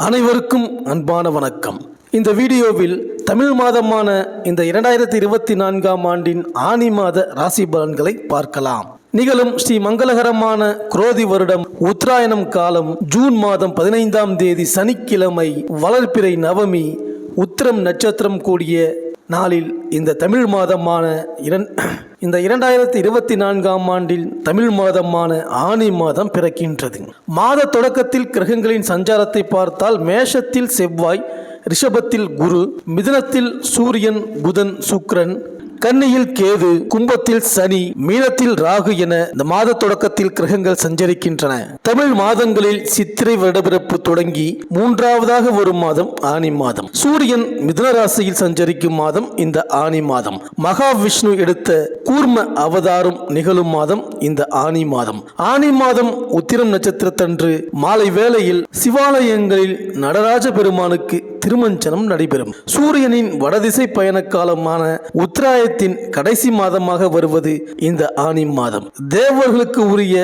அனைவருக்கும் அன்பான வணக்கம். இந்த வீடியோவில் தமிழ் மாதமான இந்த 2024ஆம் ஆண்டின் ஆனி மாத ராசி பலன்களை பார்க்கலாம். நிகழும் ஸ்ரீ மங்களகரமான குரோதி வருடம் உத்தராயணம் காலம் ஜூன் மாதம் 15ஆம் தேதி சனிக்கிழமை வளர்பிறை நவமி உத்திரம் நட்சத்திரம் கூடிய நாளில் இந்த தமிழ் மாதமான இந்த 2024ஆம் ஆண்டில் தமிழ் மாதமான ஆனி மாதம் பிறக்கின்றது. மாத தொடக்கத்தில் கிரகங்களின் சஞ்சாரத்தை பார்த்தால் மேஷத்தில் செவ்வாய், ரிஷபத்தில் குரு, மிதுனத்தில் சூரியன், புதன், சுக்கிரன், கன்னியில் கேது, கும்பத்தில் சனி, மீனத்தில் ராகு என இந்த மாத தொடக்கத்தில் கிரகங்கள் சஞ்சரிக்கின்றன. தமிழ் மாதங்களில் சித்திரை வருடப்பிறப்பு தொடங்கி மூன்றாவதாக வரும் மாதம் ஆனி மாதம். சூரியன் மிதுன ராசியில் சஞ்சரிக்கும் மாதம் இந்த ஆனி மாதம். மகாவிஷ்ணு எடுத்த கூர்ம அவதாரம் நிகழும் மாதம் இந்த ஆனி மாதம். ஆனி மாதம் உத்திரம் நட்சத்திரத்தன்று மாலை வேளையில் சிவாலயங்களில் நடராஜ பெருமானுக்கு திருமஞ்சனம் நடைபெறும். சூரியனின் வடதிசை பயண காலமான உத்தராயத்தின் கடைசி மாதமாக வருவது இந்த ஆனி மாதம். தேவர்களுக்கு உரிய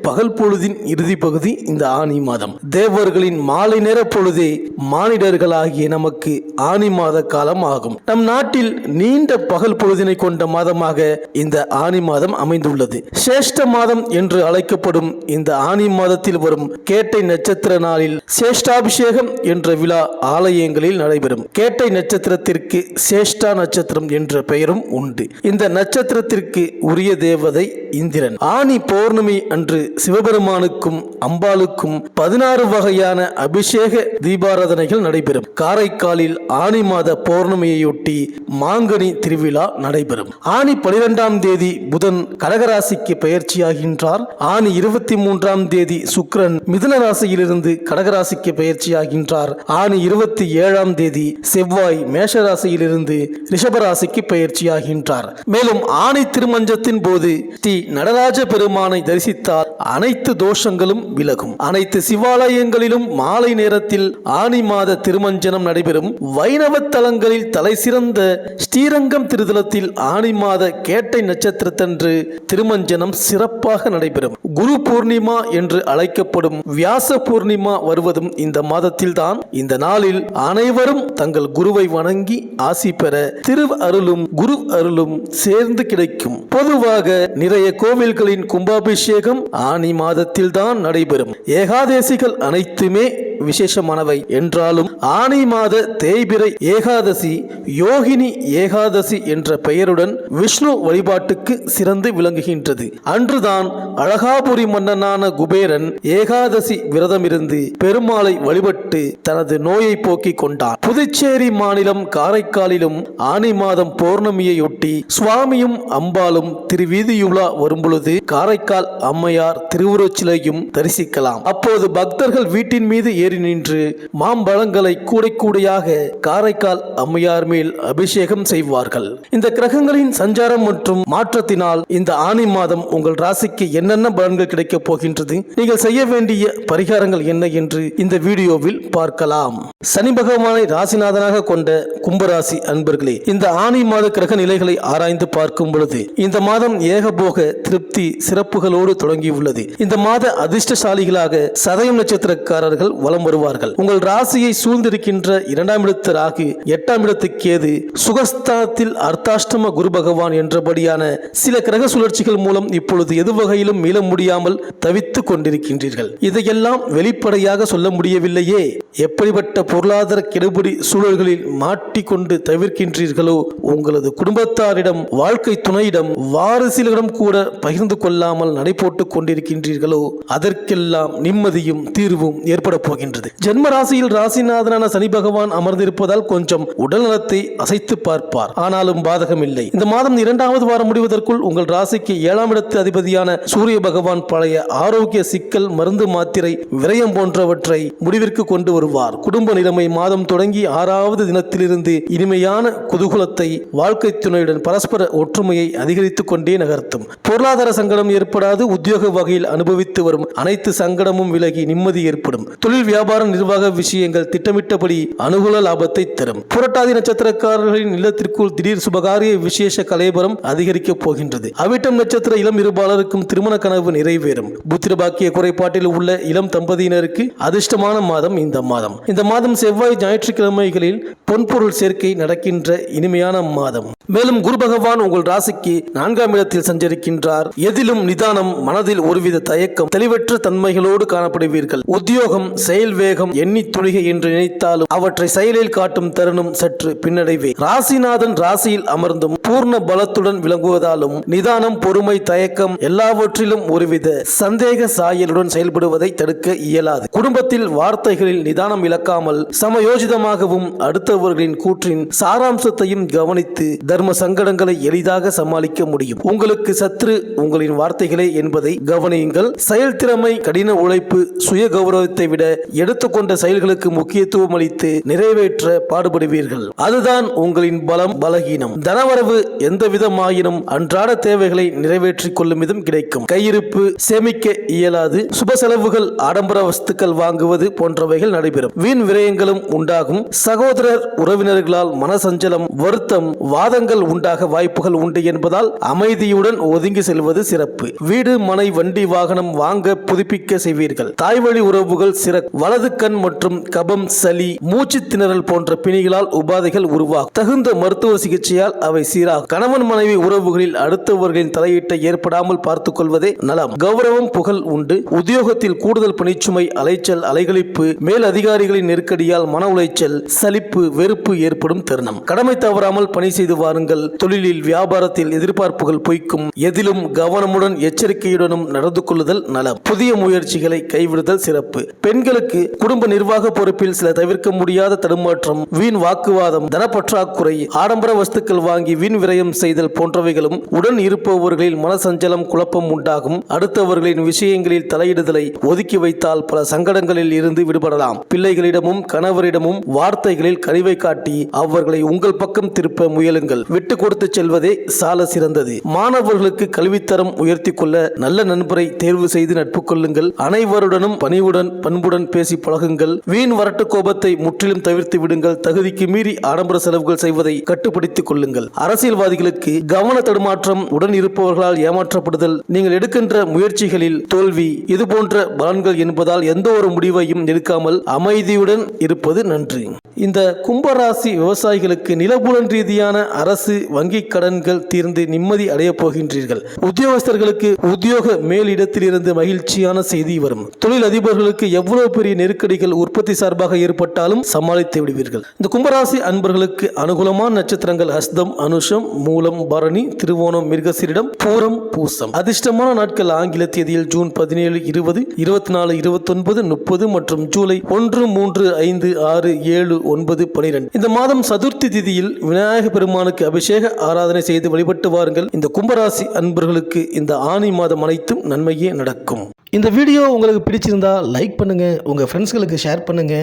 பகல் பொழுதின் இறுதி பகுதி இந்த ஆனி மாதம். தேவர்களின் மாலை நேர பொழுதே மானிடர்களாகிய நமக்கு ஆனி மாத காலம் ஆகும். நம் நாட்டில் நீண்ட பகல் பொழுதினை கொண்ட மாதமாக இந்த ஆனி மாதம் அமைந்துள்ளது. சேஷ்ட மாதம் என்று அழைக்கப்படும் இந்த ஆனி மாதத்தில் வரும் கேட்டை நட்சத்திர நாளில் சேஷ்டாபிஷேகம் என்ற விழா ஆலயங்களில் நடைபெறும். கேட்டை நட்சத்திரத்திற்கு சேஷ்டா நட்சத்திரம் என்ற பெயரும் உண்டு. இந்த நட்சத்திரத்திற்கு உரிய தேவதை இந்திரன். ஆனி பௌர்ணமி அன்று சிவபெருமானுக்கும் அம்பாளுக்கும் 16 வகையான அபிஷேக தீபாராதனைகள் நடைபெறும். காரைக்காலில் ஆனி மாத பௌர்ணமியையொட்டி மாங்கனி திருவிழா நடைபெறும். ஆனி 12ஆம் தேதி புதன் கடகராசிக்கு பெயர்ச்சியாகின்றார். ஆனி 23ஆம் தேதி சுக்கிரன் மிதுன ராசியிலிருந்து கடகராசிக்கு பெயர்ச்சியாகின்றார். ஆனி 27ஆம் தேதி செவ்வாய் மேஷராசியிலிருந்து ரிஷபராசிக்கு பெயர்ச்சியாகின்றார். மேலும் ஆனி திருமஞ்சத்தின் போது ஸ்ரீ நடராஜ பெருமானை தரிசித்தால் அனைத்து தோஷங்களும் விலகும். அனைத்து சிவாலயங்களிலும் மாலை நேரத்தில் ஆனி மாத திருமஞ்சனம் நடைபெறும். வைணவ தலங்களில் தலை சிறந்த ஸ்ரீரங்கம் திருத்தலத்தில் ஆனி மாத கேட்டை நட்சத்திரத்தன்று திருமஞ்சனம் சிறப்பாக நடைபெறும். குரு பூர்ணிமா என்று அழைக்கப்படும் வியாச பூர்ணிமா வருவதும் இந்த மாதத்தில் தான். இந்த நாளில் அனைவரும் தங்கள் குருவை வணங்கி ஆசி பெற திரு அருளும் குரு அருளும் சேர்ந்து கிடைக்கும். பொதுவாக நிறைய கோவில்களின் கும்பாபிஷேகம் ஆனி மாதத்தில் தான் நடைபெறும். ஏகாதசிகள் அனைத்துமே விசேஷமானவை என்றாலும் ஆனி மாத தேய்பிறை ஏகாதசி யோகினி ஏகாதசி என்ற பெயருடன் விஷ்ணு வழிபாட்டுக்கு சிறந்து விளங்குகின்றது. அன்றுதான் அழகாபுரி மன்னனான குபேரன் ஏகாதசி விரதமிருந்து பெருமாளை வழிபட்டு தனது நோயை போக்கிக் கொண்டான். புதுச்சேரி மாநிலம் காரைக்காலிலும் ஆனி மாதம் பௌர்ணமியையொட்டி சுவாமியும் அம்பாலும் திருவீதியுலா வரும்பொழுது காரைக்கால் அம்மையார் திருவுருச்சிலையும் தரிசிக்கலாம். அப்போது பக்தர்கள் வீட்டின் மீது ஏறி நின்று மாம்பழங்களை கூடை கூடையாக காரைக்கால் அம்மையார் மேல் அபிஷேகம் செய்வார்கள். இந்த கிரகங்களின் சஞ்சாரம் மற்றும் மாற்றத்தினால் இந்த ஆனி மாதம் உங்கள் ராசிக்கு என்னென்ன பலன்கள் கிடைக்கப் போகின்றது, நீங்கள் செய்ய வேண்டிய பரிகாரங்கள் என்ன என்று இந்த வீடியோவில் பார்க்கலாம். சனி பகவானை ராசிநாதனாக கொண்ட கும்பராசி அன்பர்களே, இந்த ஆனி மாத கிரக நிலைகளை ஆராய்ந்து பார்க்கும் பொழுது இந்த மாதம் ஏகபோக திருப்தி சிறப்புகளோடு தொடங்கியுள்ளது. இந்த மாத அதிர்ஷ்டசாலிகளாக சதயம் நட்சத்திரக்காரர்கள் வலம் வருவார்கள். உங்கள் ராசியை சூழ்ந்திருக்கின்ற 2ஆம் இடத்து ராகு, 8ஆம் இடத்து கேது, சுகஸ்தானத்தில் அர்த்தாஷ்டம குரு பகவான் என்றபடியான சில கிரக சுழற்சிகள் மூலம் இப்பொழுது எது வகையிலும் மீள முடியாமல் தவித்துக் கொண்டிருக்கின்றீர்கள். இதையெல்லாம் வெளிப்படையாக சொல்ல முடியவில்லையே. எப்படிப்பட்ட பொருளாதார கெடுபிடி சூழல்களில் மாட்டிக்கொண்டு தவிர்க்கின்றீர்களோ, உங்களது குடும்பத்தாரிடம், வாழ்க்கை துணையிடம், வாரிசுகளிடம் கூட பகிர்ந்து கொள்ளாமல் நடைபோட்டுக் கொண்டிருக்கின்றீர்களோ, அதற்கெல்லாம் நிம்மதியும் தீர்வும் ஏற்பட போகின்றது. ஜென்ம ராசியில் ராசிநாதனான சனி பகவான் அமர்ந்திருப்பதால் கொஞ்சம் உடல் நலத்தை அசைத்து பார்ப்பார். ஆனாலும் பாதகம் இல்லை. இந்த மாதம் 2வது வாரம் முடிவதற்குள் உங்கள் ராசிக்கு 7ஆம் இடத்து அதிபதியான சூரிய பகவான் பழைய ஆரோக்கிய சிக்கல், மருந்து மாத்திரை விரயம் போன்றவற்றை முடிவிற்கு கொண்டு வருவார். குடும்ப நிலைமை மாதம் தொடங்கி 6வது தினத்திலிருந்து இனிமையான குதூகலத்தை, வாழ்க்கை துணையுடன் பரஸ்பர ஒற்றுமையை அதிகரித்துக் கொண்டே நகர்த்தும். பொருளாதார சங்கடம் ஏற்படாது. உத்தியோக வகையில் அனுபவித்து வரும் அனைத்து சங்கடமும் விலகி நிம்மதி ஏற்படும். தொழில் வியாபார நிர்வாக விஷயங்கள் திட்டமிட்டபடி அனுகூல லாபத்தை தரும். புரட்டாதி நட்சத்திரக்காரர்களின் இல்லத்திற்குள் திடீர் சுபகாரிய விசேஷ கலைபரம் அதிகரிக்கப் போகின்றது. அவிட்டம் நட்சத்திர இளம் இருபாலருக்கும் திருமண கனவு நிறைவேறும். புத்திர பாக்கிய குறைபாட்டில் உள்ள இளம் தம்பதியினருக்கு அதிர்ஷ்டமான மாதம் இந்த மாதம். இந்த மாதம் செவ்வாய் ஞாயிற்றுக்கிழமைகளில் பொன்பொருள் சேர்க்கை நடக்கின்ற இனிமையான மாதம். மேலும் குரு பகவான் உங்கள் ராசிக்கு 4ஆம் இடத்தில் சஞ்சரிக்கின்றார். எதிலும் நிதானம், மனதில் ஒருவித தயக்கம், தெளிவற்ற தன்மைகளோடு காணப்படுவீர்கள். உத்தியோகம், செயல் வேகம், எண்ணி துணிகை என்று நினைத்தாலும் அவற்றை செயலில் காட்டும் தருணம் சற்று பின்னடைவே. ராசிநாதன் ராசியில் அமர்ந்தும் பூர்ண பலத்துடன் விளங்குவதாலும் நிதானம், பொறுமை, தயக்கம் எல்லாவற்றிலும் ஒருவித சந்தேக சாயலுடன் செயல்படுவதை தடுக்க இயலாது. குடும்பத்தில் வார்த்தைகளில் நிதானம் இழக்காமல் சமயோஜிதமாகவும் அடுத்தவர்களின் கூற்றின் சாராம்சத்தையும் கவனித்து தர்ம சங்கடங்களை எளிதாக சமாளிக்க முடியும். உங்களுக்கு சத்ரு உங்களின் வார்த்தைகளே என்பதை கவனியுங்கள். செயல்திறமை, கடின உழைப்பு, சுய கௌரவத்தை விட எடுத்துக்கொண்ட செயல்களுக்கு முக்கியத்துவம் அளித்து நிறைவேற்ற பாடுபடுவீர்கள். அதுதான் உங்களின் பலம், பலகீனம். தனவரவு எந்த விதமாயினும் அன்றாட தேவைகளை நிறைவேற்றிக் கொள்ளும் விதம் கிடைக்கும். கையிருப்பு சேமிக்க இயலாது. சுப செலவுகள், ஆடம்பர வஸ்துக்கள் வாங்குவது போன்றவைகள் நடைபெறும். வீண் விரயங்களும் உண்டாகும். சகோதரர் உறவினர்களால் மனசஞ்சலம், வருத்தம், வாதங்கள் உண்டாக வாய்ப்புகள் உண்டு என்பதால் அமைதியுடன் ஒதுங்கி செல்வது சிறப்பு. வீடு, மனை, வண்டி, வாகனம் வாங்க புதுப்பிக்க செய்வீர்கள். தாய்வழி உறவுகள் சிறப்பு. வலது கண் மற்றும் கபம், சளி, மூச்சு திணறல் போன்ற பிணிகளால் உபாதைகள் உருவாகும். தகுந்த மருத்துவ சிகிச்சையால் அவை சீராகும். கணவன் மனைவி உறவுகளில் அடுத்தவர்களின் தலையீட்டை ஏற்படாமல் பார்த்துக் கொள்வதே நலம். கௌரவம், புகழ் உண்டு. உத்தியோகத்தில் கூடுதல் பணிச்சுமை, அலைச்சல், அலைகளிப்பு, மேல் அதிகாரிகளின் நெருக்கடியால் மன உளைச்சல், சலிப்பு, வெறுப்பு ஏற்படும் தருணம். கடமை தவறாமல் பணி செய்து வாருங்கள். தொழிலில், வியாபாரத்தில் எதிர்பார்ப்புகள் பொய்க்கும். எதிலும் கவனமுடன் எச்சரிக்கையுடனும் நடந்து கொள்ளுதல் நலம். புதிய முயற்சிகளை கைவிடுதல் சிறப்பு. பெண்களுக்கு குடும்ப நிர்வாக பொறுப்பில் சில தவிர்க்க முடியாத தடுமாற்றம், வீண் வாக்குவாதம், தனப்பற்றாக்குறை, ஆடம்பர வஸ்துக்கள் வாங்கி வீண் விரயம் செய்தல் போன்றவைகளும் உடன் இருப்பவர்களில் மனசஞ்சலம், குழப்பம் உண்டாகும். அடுத்தவர்களின் விஷயங்களில் தலையிடுதலை ஒதுக்கி வைத்தால் பல சங்கடங்களில் இருந்து விடுபடலாம். பிள்ளைகளிடமும் கணவரிடமும் வார்த்தைகளில் கனிவை காட்டி அவர்களை உங்கள் பக்கம் திருப்ப முயலுங்கள். விட்டு கொடுத்து செல்வதே சால சிறந்தது. மாணவர்களுக்கு கல்வித்தரம் உயர்த்தி கொள்ள நல்ல நண்பரை தேர்வு செய்து நட்பு கொள்ளுங்கள். அனைவருடனும் பணிவுடன், பண்புடன் பேசி பழகுங்கள். வீண் வரட்டு கோபத்தை முற்றிலும் தவிர்த்து விடுங்கள். தகுதிக்கு மீறி ஆடம்பர செலவுகள் செய்வதை கட்டுப்படுத்திக் கொள்ளுங்கள். அரசியல்வாதிகளுக்கு கவன தடுமாற்றம், உடன் இருப்பவர்களால் ஏமாற்றப்படுதல், நீங்கள் எடுக்கின்ற முயற்சிகளில் தோல்வி, இது போன்ற பலன்கள் என்பதால் எந்த ஒரு முடிவையும் எடுக்காமல் அமைதியுடன் இருப்பது நன்று. இந்த கும்பராசி விவசாயிகளுக்கு நிலபுலன் ரீதியான அரசு வங்கி கடன்கள் தீர்ந்து நிம்மதி அடைய போகின்றீர்கள். உத்தியோகஸ்தர்களுக்கு உத்தியோக மேலிடத்திலிருந்து மகிழ்ச்சியான செய்தி வரும். தொழில் அதிபர்களுக்கு எவ்வளவு பெரிய நெருக்கடிகள் உற்பத்தி சார்பாக ஏற்பட்டாலும் சமாளித்து விடுவீர்கள். இந்த கும்பராசி அன்பர்களுக்கு அனுகூலமான நட்சத்திரங்கள் ஹஸ்தம், அனுஷம், மூலம், பரணி, திருவோணம், மிருகசீரிடம், பூரம், பூசம். அதிர்ஷ்டமான நாட்கள் ஆங்கில தேதியில் ஜூன் 17, 20, 24, 29, 30 மற்றும் ஜூலை 1, 3, 5, 6, 7, 9, 12. இந்த மாதம் சதுர்த்தி திதியில் விநாயக பெருமானுக்கு அபிஷேக ஆராதனை செய்து வழிபட்டு வாருங்கள். இந்த கும்பராசி அன்பர்களுக்கு இந்த ஆனி மாதம் அனைத்தும் நன்மையே நடக்கும். இந்த வீடியோ உங்களுக்கு பிடிச்சிருந்தா லைக் பண்ணுங்க, உங்க ஃப்ரெண்ட்ஸ்களுக்கு ஷேர் பண்ணுங்க.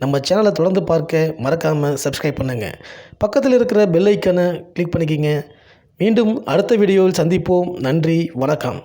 நம்ம சேனலை தொடர்ந்து பார்க்க மறக்காம சப்ஸ்கிரைப் பண்ணுங்க. பக்கத்தில் இருக்கிற பெல் ஐக்கானை கிளிக் பண்ணிக்கிங்க. மீண்டும் அடுத்த வீடியோவில் சந்திப்போம். நன்றி, வணக்கம்.